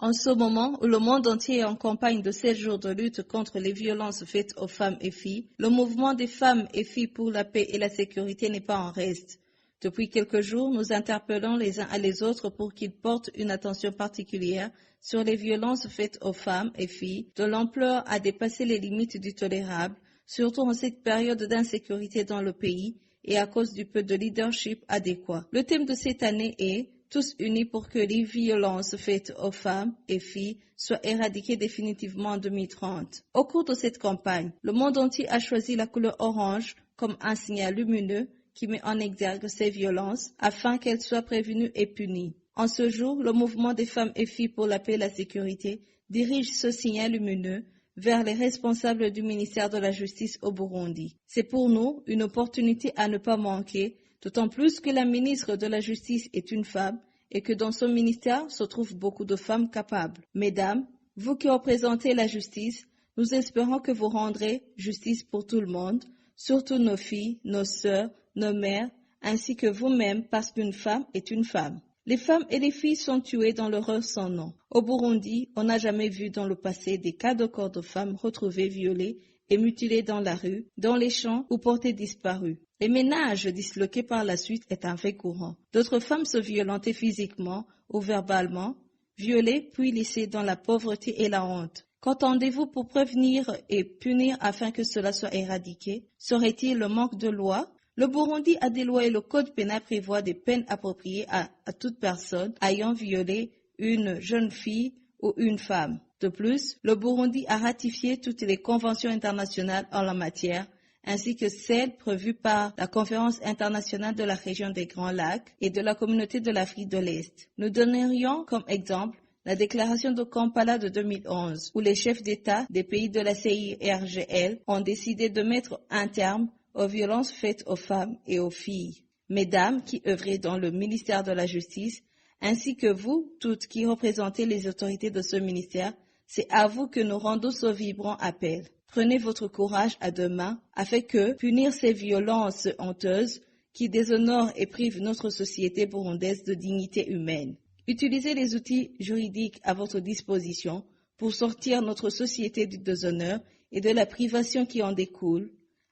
En ce moment où le monde entier est en campagne de 7 jours de lutte contre les violences faites aux femmes et filles, le mouvement des femmes et filles pour la paix et la sécurité n'est pas en reste. Depuis quelques jours, nous interpellons les uns à les autres pour qu'ils portent une attention particulière sur les violences faites aux femmes et filles, dont l'ampleur a dépassé les limites du tolérable, surtout en cette période d'insécurité dans le pays et à cause du peu de leadership adéquat. Le thème de cette année est tous unis pour que les violences faites aux femmes et filles soient éradiquées définitivement en 2030. Au cours de cette campagne, le monde entier a choisi la couleur orange comme un signal lumineux qui met en exergue ces violences afin qu'elles soient prévenues et punies. En ce jour, le mouvement des femmes et filles pour la paix et la sécurité dirige ce signal lumineux vers les responsables du ministère de la Justice au Burundi. C'est pour nous une opportunité à ne pas manquer, d'autant plus que la ministre de la Justice est une femme et que dans son ministère se trouvent beaucoup de femmes capables. Mesdames, vous qui représentez la justice, nous espérons que vous rendrez justice pour tout le monde, surtout nos filles, nos sœurs, nos mères, ainsi que vous-même parce qu'une femme est une femme. Les femmes et les filles sont tuées dans l'horreur sans nom. Au Burundi, on n'a jamais vu dans le passé des cas de corps de femmes retrouvés violés et mutilés dans la rue, dans les champs ou portés disparus. Les ménages disloqués par la suite est un fait courant. D'autres femmes se violentaient physiquement ou verbalement, violées puis laissées dans la pauvreté et la honte. Qu'entendez-vous pour prévenir et punir afin que cela soit éradiqué? Serait-il le manque de loi? Le Burundi a des lois et le code pénal prévoit des peines appropriées à toute personne ayant violé une jeune fille ou une femme. De plus, le Burundi a ratifié toutes les conventions internationales en la matière, ainsi que celles prévues par la Conférence internationale de la région des Grands Lacs et de la Communauté de l'Afrique de l'Est. Nous donnerions comme exemple la déclaration de Kampala de 2011, où les chefs d'État des pays de la CIRGL ont décidé de mettre un terme aux violences faites aux femmes et aux filles. Mesdames qui œuvrez dans le ministère de la Justice, ainsi que vous, toutes qui représentez les autorités de ce ministère, c'est à vous que nous rendons ce vibrant appel. Prenez votre courage à deux mains afin que punir ces violences honteuses qui déshonorent et privent notre société burundaise de dignité humaine. Utilisez les outils juridiques à votre disposition pour sortir notre société du déshonneur et de la privation qui en découle.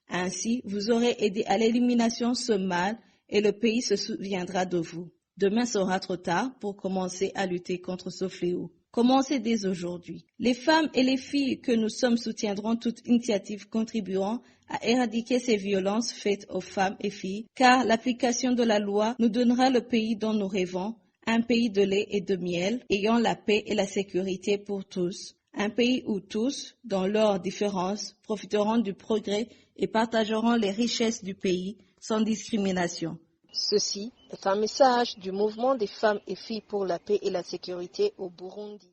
Ainsi, vous aurez aidé à l'élimination de ce mal et le pays se souviendra de vous. Demain sera trop tard pour commencer à lutter contre ce fléau. Commencez dès aujourd'hui. Les femmes et les filles que nous sommes soutiendront toute initiative contribuant à éradiquer ces violences faites aux femmes et filles, car l'application de la loi nous donnera le pays dont nous rêvons, un pays de lait et de miel, ayant la paix et la sécurité pour tous. Un pays où tous, dans leurs différences, profiteront du progrès et partageront les richesses du pays sans discrimination. Ceci est un message du mouvement des femmes et filles pour la paix et la sécurité au Burundi.